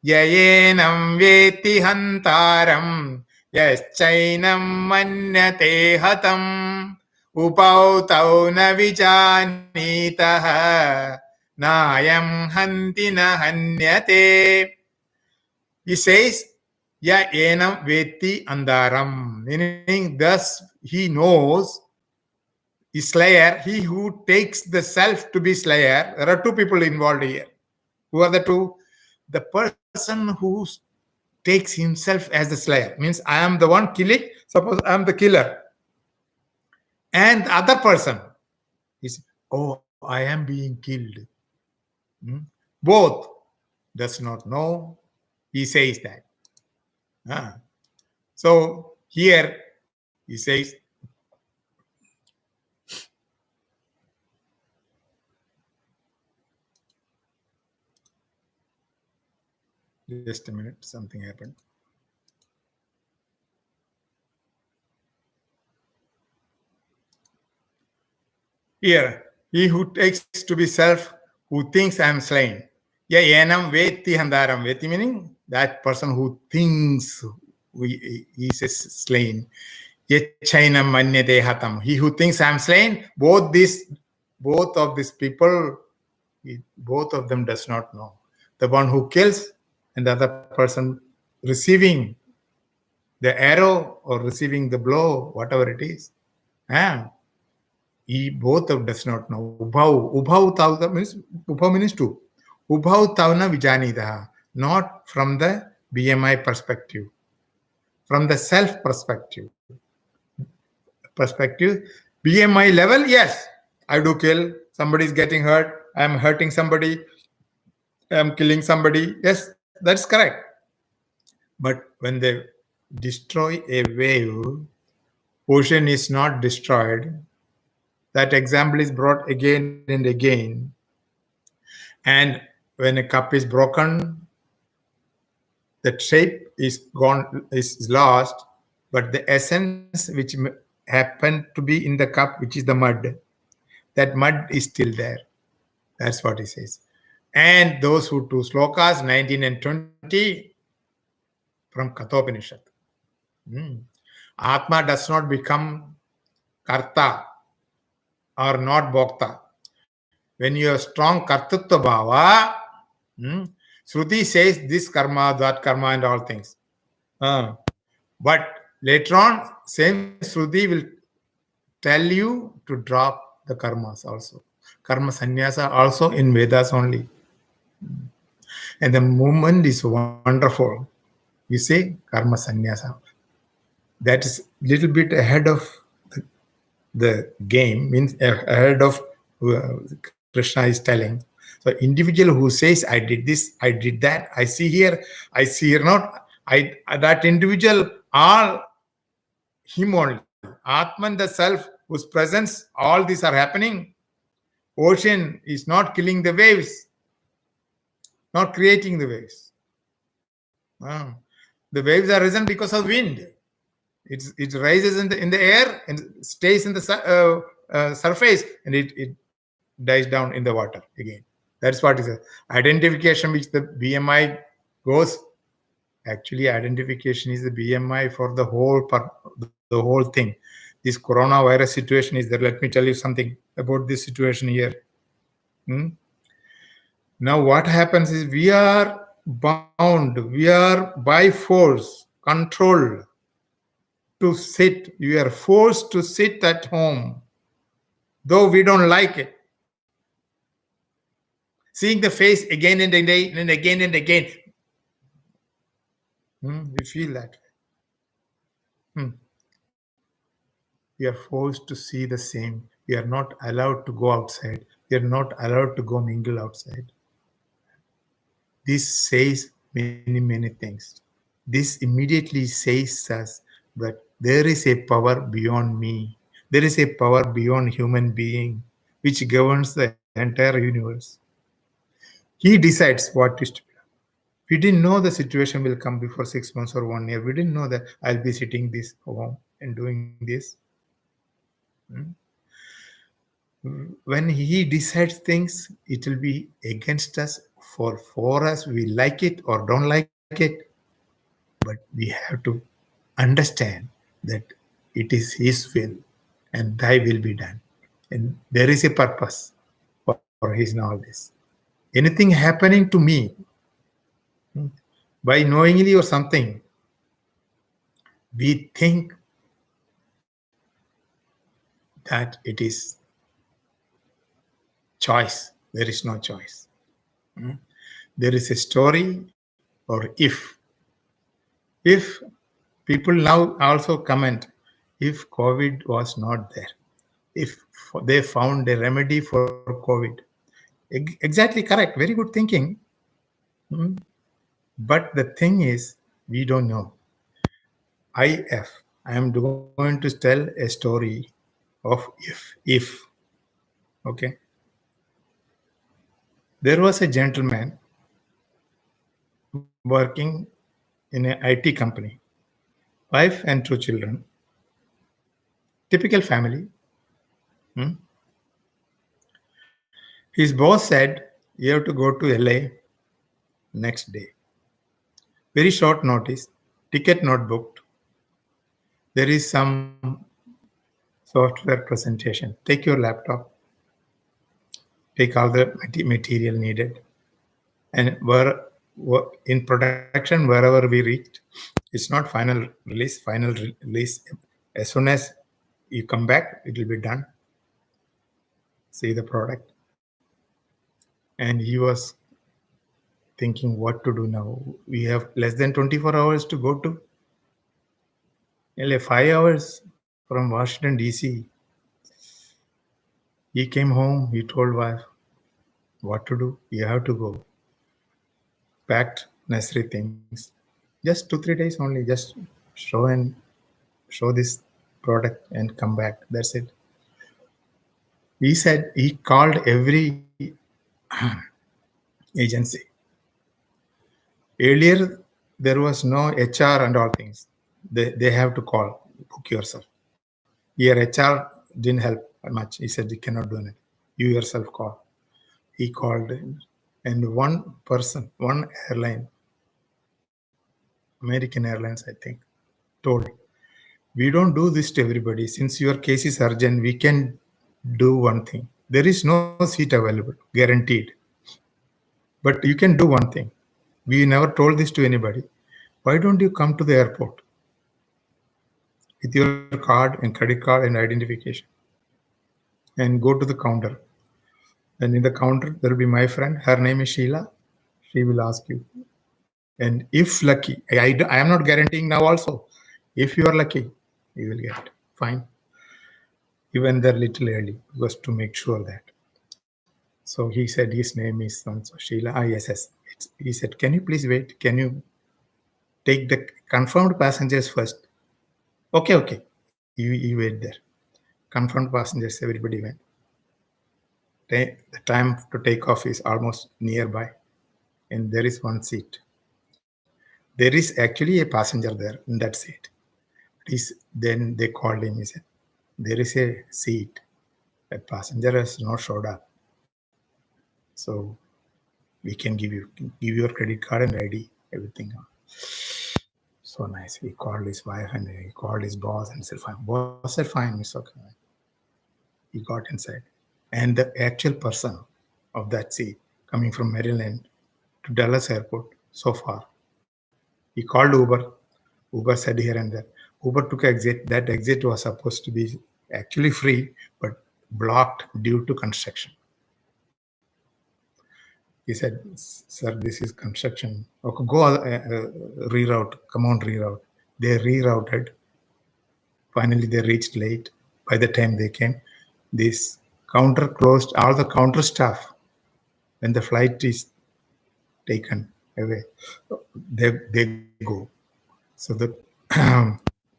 A: Yayenam veti hantaram yaschainam manyate hatam upau tau na vijanitaha nayam hanti na hanyate. He says, Ya enam veti andaram, meaning thus he knows the slayer, he who takes the self to be slayer. There are two people involved here. Who are the two? The person who takes himself as the slayer, means I am the one killing, suppose I am the killer. And the other person is, oh, I am being killed. Both does not know. He says that. So here he says, just a minute, something happened. Here, he who takes to be self, who thinks I am slain. Ya enam veti handaram. Veti meaning that person who thinks he is slain. Chainam manyate hatam. He who thinks I am slain, both of these people, both of them does not know. The one who kills and the other person receiving the arrow or receiving the blow, whatever it is. He both of does not know. Ubhau tavna means ubhau means two. Ubhau tavna vijanitaha. Not from the BMI perspective, from the self perspective. BMI level, yes, I do kill. Somebody is getting hurt. I am hurting somebody. I am killing somebody. Yes, that's correct. But when they destroy a wave, ocean is not destroyed. That example is brought again and again. And when a cup is broken, the shape is gone, is lost, but the essence which happened to be in the cup, which is the mud, that mud is still there. That's what he says. And those who two slokas, 19 and 20, from Kathopanishad. Atma does not become karta or not bhokta. When you have strong kartatva bhava, Shruti says this karma, that karma, and all things. But later on, same Shruti will tell you to drop the karmas also. Karma sannyasa also in Vedas only. And the movement is wonderful. You say karma sannyasa. That is little bit ahead of the game, means ahead of Krishna is telling. So individual who says, I did this, I did that, I see here not, that individual, all him only. Atman, the self, whose presence, all these are happening. Ocean is not killing the waves, not creating the waves. The waves are risen because of wind. It rises in the air and stays in the surface, and it dies down in the water again. That's what is identification, which the BMI goes. Actually, identification is the BMI for the whole thing. This coronavirus situation is there. Let me tell you something about this situation here. Now, what happens is we are bound, we are by force controlled to sit. We are forced to sit at home, though we don't like it. Seeing the face again and again and again and again, we feel that way. We are forced to see the same. We are not allowed to go outside. We are not allowed to go mingle outside. This says many, many things. This immediately says us that there is a power beyond me. There is a power beyond human being which governs the entire universe. He decides what is to be done. We didn't know the situation will come before 6 months or 1 year. We didn't know that I'll be sitting this home and doing this. Hmm? When he decides things, it will be against us. For us, we like it or don't like it, but we have to understand that it is his will and thy will be done. And there is a purpose for his knowledge. Anything happening to me, hmm, by knowingly or something, we think that it is choice. There is no choice. Hmm? There is a story, or if people now also comment, if COVID was not there, if they found a remedy for COVID. Exactly correct. Very good thinking. Hmm? But the thing is, we don't know. I am going to tell a story of if. Okay. There was a gentleman working in an IT company, wife and 2 children, typical family. Hmm? His boss said, "You have to go to LA next day." Very short notice, ticket not booked. There is some software presentation. Take your laptop, take all the material needed, and in production wherever we reached, it's not final release. Final release, as soon as you come back, it will be done. See the product, and he was thinking what to do now. We have less than 24 hours to go to LA, 5 hours from Washington DC. He came home. He told wife what to do. You have to go. Packed necessary things. Just 2-3 days only. Just show this product and come back. That's it. He said he called every agency. Earlier, there was no HR and all things. They have to call, book yourself. Here, HR didn't help much. He said, you cannot do anything. You yourself call. He called, and one person, one airline, American Airlines, I think, told, we don't do this to everybody. Since your case is urgent, we can do one thing. There is no seat available, guaranteed. But you can do one thing. We never told this to anybody. Why don't you come to the airport with your card and credit card and identification and go to the counter? And in the counter, there will be my friend. Her name is Sheila. She will ask you. And if lucky, I am not guaranteeing now also. If you are lucky, you will get. Fine. Even there little early, because to make sure that. So he said his name is so Sheila. Yes. He said, can you please wait? Can you take the confirmed passengers first? Okay. You wait there. Confirmed passengers, everybody went. The time to take off is almost nearby, and there is one seat. There is actually a passenger there in that seat. Then they called him. He said, there is a seat. That passenger has not showed up. So we can give your credit card and ID, everything. So nice. He called his wife and he called his boss and said, fine. Boss said, fine, it's okay. He got inside. And the actual person of that seat coming from Maryland to Dallas airport so far, he called Uber. Uber said here and there. Uber took exit. That exit was supposed to be actually free, but blocked due to construction. He said, sir, this is construction. Okay, go reroute. Come on, reroute. They rerouted. Finally, they reached late. By the time they came, this counter closed. All the counter staff, when the flight is taken away, they go. So the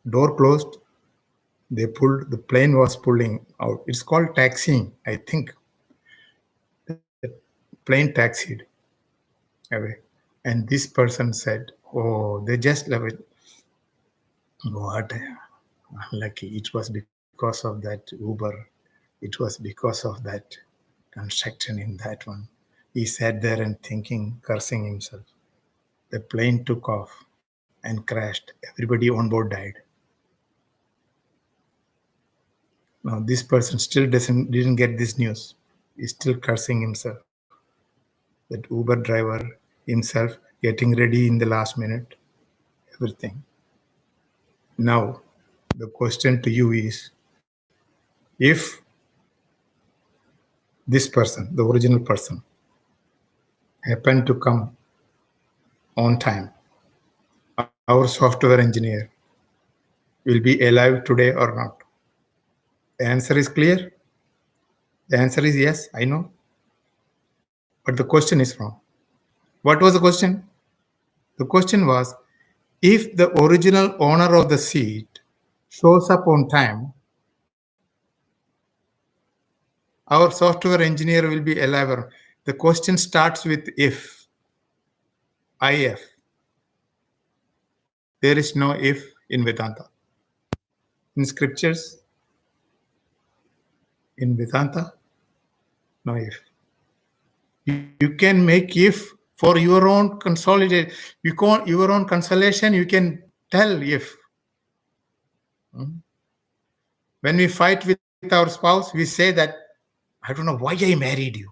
A: door closed. They pulled. The plane was pulling out. It's called taxiing, I think. The plane taxied away. And this person said, oh, they just love it. What unlucky. It was because of that Uber. It was because of that construction in that one. He sat there and thinking, cursing himself. The plane took off and crashed. Everybody on board died. Now this person still didn't get this news. He's still cursing himself. That Uber driver himself getting ready in the last minute. Everything. Now the question to you is, if this person, the original person, happened to come on time, our software engineer will be alive today or not? The answer is clear. The answer is yes, I know. But the question is wrong. What was the question? The question was, if the original owner of the seat shows up on time, our software engineer will be alive. The question starts with if. There is no if in Vedanta. In scriptures, in Vedanta, no if. You can make if for your own your own consolation, you can tell if. When we fight with our spouse, we say that, I don't know why I married you.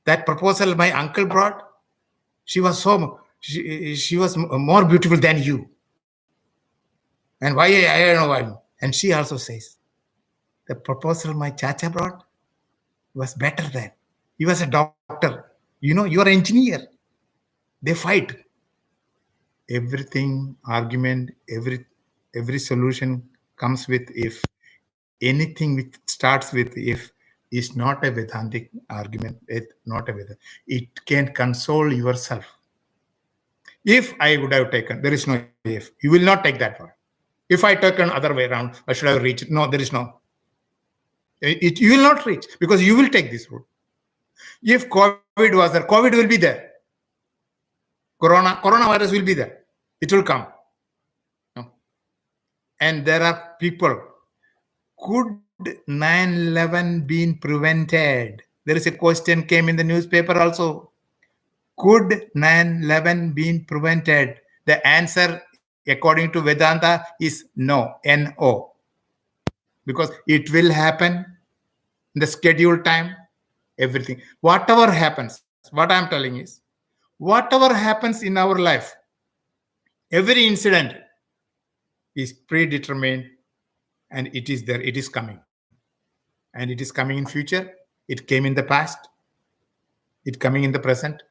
A: That proposal my uncle brought, she was more beautiful than you. And why I don't know why. And she also says, the proposal my chacha brought was better than. He was a doctor. You are an engineer. They fight. Everything, argument, every solution comes with if. Anything which starts with if is not a Vedantic argument. It's not a Vedantic. It can console yourself. If I would have taken, there is no if. You will not take that one. If I took an other way around, I should have reached. No, there is no. You will not reach because you will take this route. If COVID was there, COVID will be there. Coronavirus will be there. It will come. No. And there are people. Could 9/11 been prevented? There is a question came in the newspaper also. Could 9/11 been prevented? The answer, according to Vedanta, is no, N-O. Because it will happen in the scheduled time, everything. Whatever happens, what I'm telling is, whatever happens in our life, every incident is predetermined and it is there, it is coming. And it is coming in future, it came in the past, it coming in the present,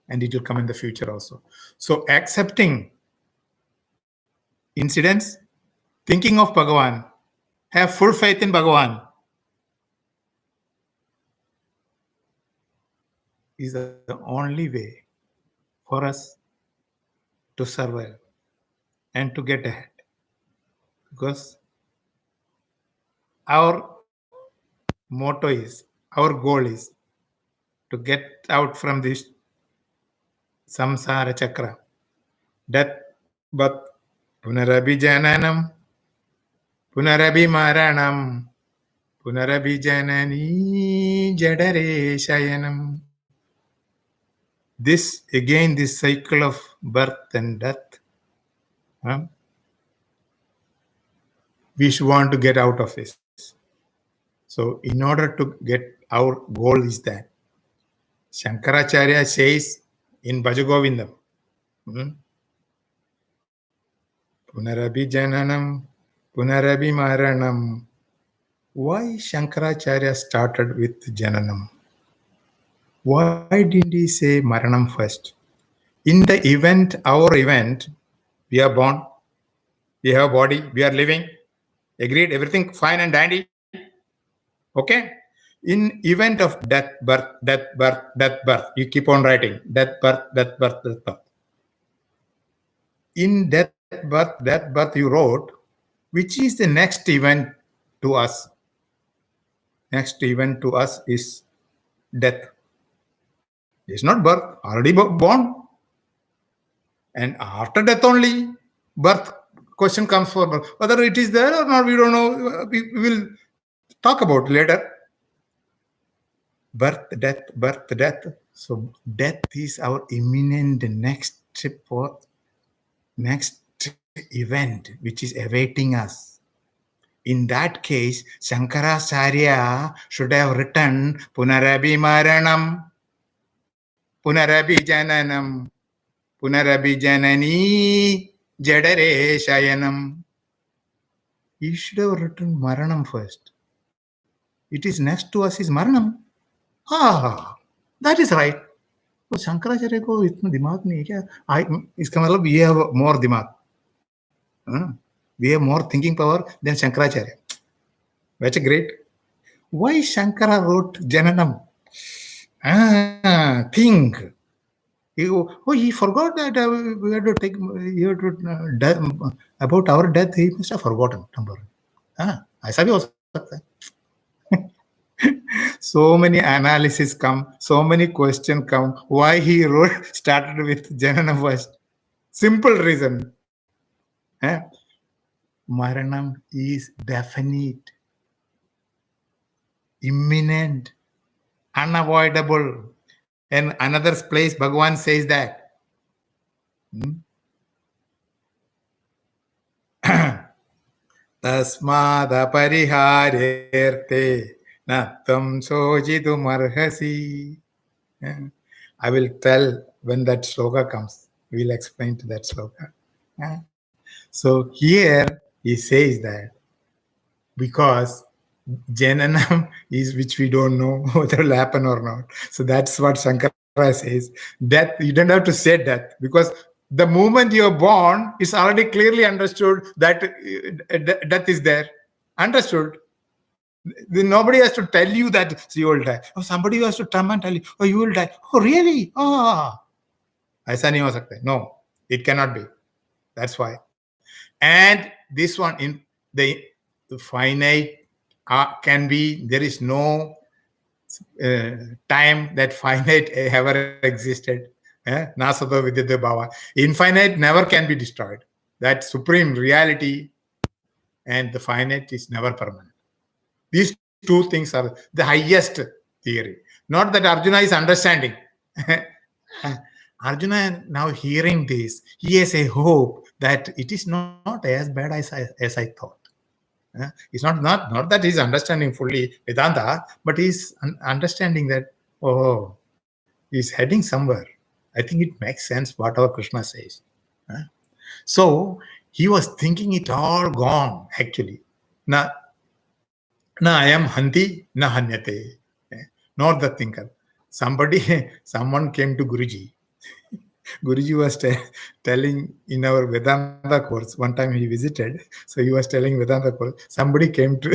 A: and it will come in the future also. So accepting incidents, thinking of Bhagavan, have full faith in Bhagavan is the only way for us to survive and to get ahead. Because our motto is, our goal is to get out from this samsara chakra, death, birth, punarabhijananam, punarabhimaranam, punarabhijanani jadare shayanam. This cycle of birth and death, we should want to get out of this. So in order to get, our goal is that Shankaracharya says in Bhajagovindam, Punarabhijananam, Punarabhimaranam. Why Shankaracharya started with Jananam? Why didn't he say Maranam first? In the event, our event, we are born, we have a body, we are living, agreed, everything fine and dandy. Okay? In event of death, birth, death, birth, death, birth, you keep on writing, death, birth, death, birth, death, birth. In death, birth, you wrote, which is the next event to us? Next event to us is death. It's not birth, already born. And after death only, birth question comes for birth. Whether it is there or not, we don't know. We will talk about later. Birth, death. So death is our imminent next next event which is awaiting us. In that case, Shankaracharya should have written Punarabi Maranam, Punarabi Jananam, Punarabi Janani, Jadare Shayanam. He should have written Maranam first. It is next to us is Maranam. That is right. तो शंकराचार्य को इतना दिमाग नहीं है क्या? इसका मतलब we have more दिमाग. We have more thinking power than Shankaracharya. That's great. Why Shankara wrote Jananam? Think. He forgot that we had to take. About our death, he must have forgotten. ऐसा भी हो सकता है. So many analysis come, so many questions come. Why he started with Jananam first? Simple reason. Maranam is definite, imminent, unavoidable. And another place, Bhagavan says that. Tasmada pariharerte nattam sojitum arhasi. I will tell when that sloka comes. We will explain to that sloka. So here he says that because Jananam is which we don't know whether it will happen or not. So that's what Shankara says. Death, you don't have to say death because the moment you're born, it's already clearly understood that death is there. Understood. Nobody has to tell you that you will die. Oh, somebody has to come and tell you, oh, you will die. Oh, really? ऐसा नहीं हो सकता. No, it cannot be. That's why. And this one in the finite can be, there is no time that finite ever existed. Nasato vidyate bhava. Infinite never can be destroyed. That supreme reality and the finite is never permanent. These two things are the highest theory. Not that Arjuna is understanding. Arjuna now hearing this, he has a hope that it is not as bad as I thought. It's not that he's understanding fully Vedanta, but he's understanding that, he's heading somewhere. I think it makes sense whatever Krishna says. So he was thinking it all gone, actually. Na I am hanti, na hanyate. Not the thinker. Someone came to Guruji. Guruji was telling in our Vedanta course, one time he visited, so he was telling Vedanta course, somebody came to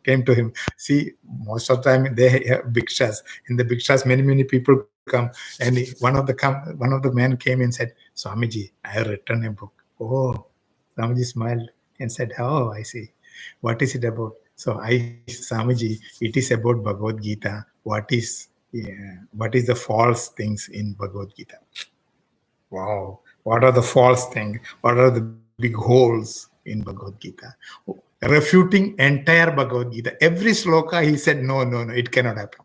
A: him. See, most of the time they have bhikshas. In the bhikshas, many people come, and one of the men came and said, Swamiji, I have written a book. Oh, Swamiji smiled and said, oh, I see. What is it about? So Swamiji, it is about Bhagavad Gita. What is the false things in Bhagavad Gita? Wow, what are the false things? What are the big holes in Bhagavad Gita? Refuting entire Bhagavad Gita. Every sloka he said, no, it cannot happen.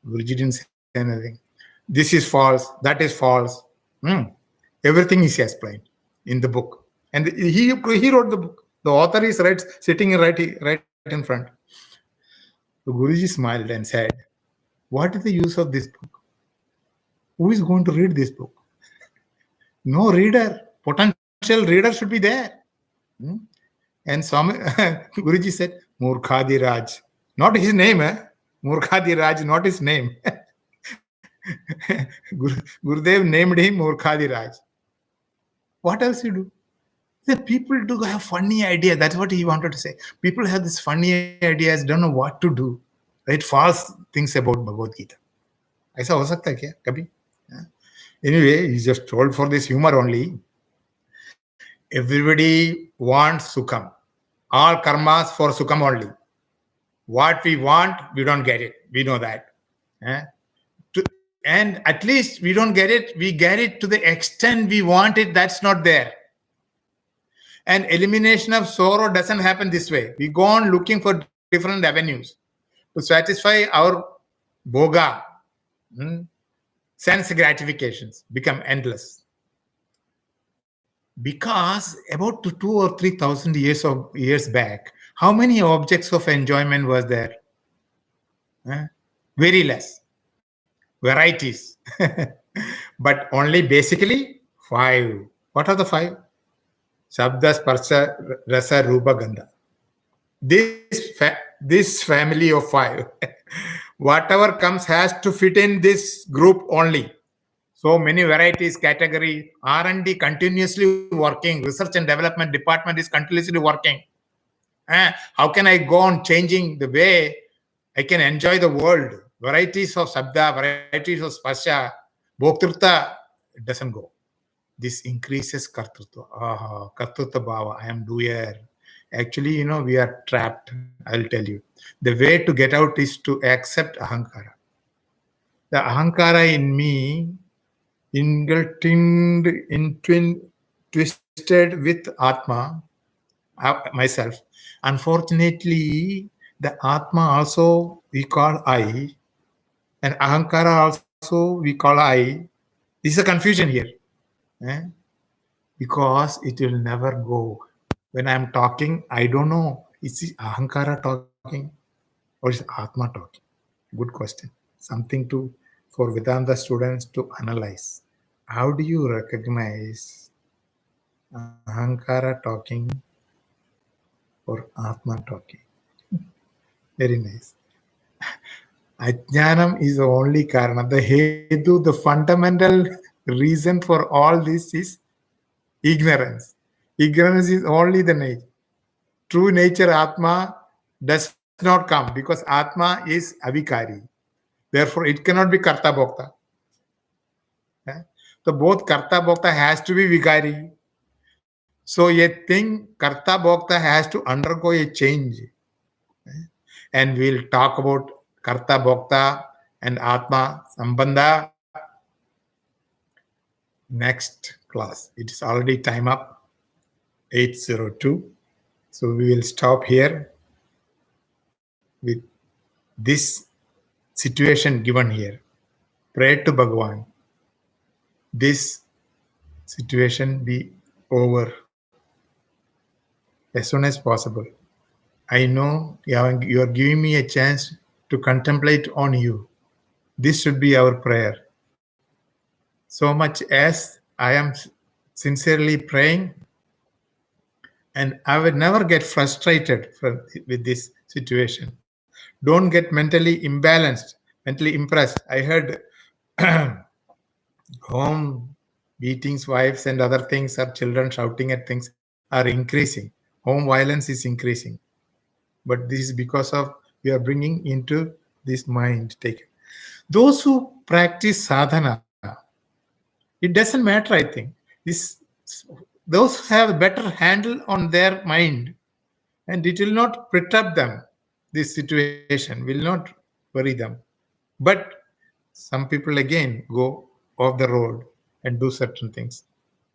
A: Guruji didn't say anything. This is false, that is false. Everything is explained in the book. And he wrote the book. The author is sitting right in front. So Guruji smiled and said, what is the use of this book? Who is going to read this book? No reader. Potential reader should be there. And Guruji said, Murkhadi Raj. Not his name, Murkhadi Raj, not his name. Gurudev named him Murkhadi Raj. What else you do? The people do have funny ideas. That's what he wanted to say. People have these funny ideas, don't know what to do. Right? False things about Bhagavad Gita. ऐसा हो सकता है क्या कभी? Anyway, he just told for this humor only. Everybody wants Sukham. All karmas for Sukham only. What we want, we don't get it. We know that. And at least we don't get it, we get it to the extent we want it, that's not there. And elimination of sorrow doesn't happen this way. We go on looking for different avenues to satisfy our bhoga. Sense gratifications become endless. Because about 2 or 3 thousand years back, how many objects of enjoyment was there? Very less. Varieties. But only basically 5. What are the 5? Shabda, Sparsha, Rasa, Rupa, Gandha. This family of 5. Whatever comes has to fit in this group only. So many varieties, category, R&D continuously working. Research and development department is continuously working. How can I go on changing the way I can enjoy the world? Varieties of Sabda, varieties of Sparsha, Bhoktrutva, it doesn't go. This increases Kartrutva. Kartrutva Bhava, I am doer. Actually, we are trapped, I'll tell you. The way to get out is to accept Ahankara. The Ahankara in me, twisted with Atma, myself. Unfortunately, the Atma also we call I, and Ahankara also we call I. This is a confusion here. Because it will never go. When I'm talking, I don't know, is it Ahankara talking or is Atma talking? Good question. Something for Vedanta students to analyze. How do you recognize Ahankara talking or Atma talking? Very nice. Ajnanam is the only karana. The hetu, the fundamental reason for all this is ignorance. Ignorance is only the nature. True nature Atma does not come because Atma is avikari. Therefore, it cannot be karta bhokta. So both karta bhokta has to be vikari. So a thing, karta bhokta has to undergo a change. And we'll talk about karta bhokta and Atma Sambandha next class. It is already time up, 8:02. So we will stop here with this situation given here. Pray to Bhagavan. This situation be over as soon as possible. I know you are giving me a chance to contemplate on you. This should be our prayer. So much as I am sincerely praying, and I would never get frustrated with this situation. Don't get mentally imbalanced, mentally impressed. I heard home beatings, wives, and other things, or children shouting at things are increasing. Home violence is increasing. But this is because of we are bringing into this mind taken. Those who practice sadhana, it doesn't matter, I think. Those have a better handle on their mind, and it will not perturb them. This situation will not worry them. But some people again go off the road and do certain things.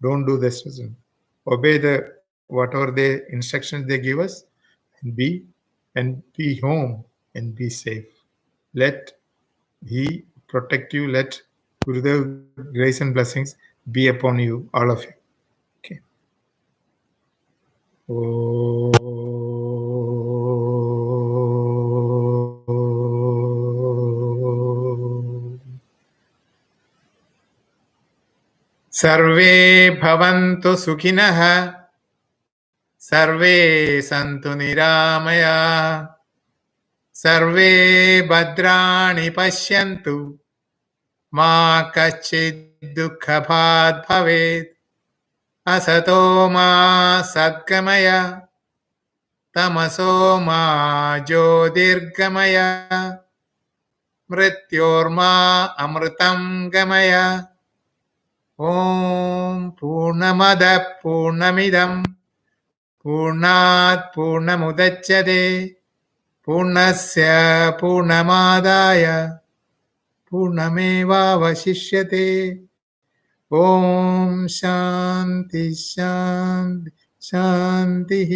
A: Don't do this. Obey whatever the instructions they give us, and be home and be safe. Let He protect you. Let Gurudev grace and blessings be upon you, all of you. Okay. Sarve bhavantu sukhinah. Sarve santu niramaya. Sarve bhadrani pashyantu. Ma kachid dukhabhat bhavet. Asato ma sadgamaya. Tamaso ma jyotirgamaya. Mrityorma amritam gamaya. Om Purnamada Purnamidam Purnat Purnamudachyate Purnasya Purnamadaya पूर्णमेवावशिष्यते। ॐ शान्ति शान्ति शान्तिः।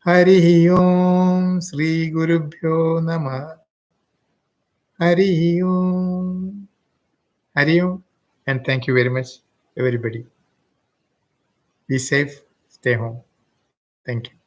A: हरिः ॐ श्रीगुरुभ्यो नमः। हरिः ॐ। Hari Om, and thank you very much, everybody. Be safe, stay home. Thank you.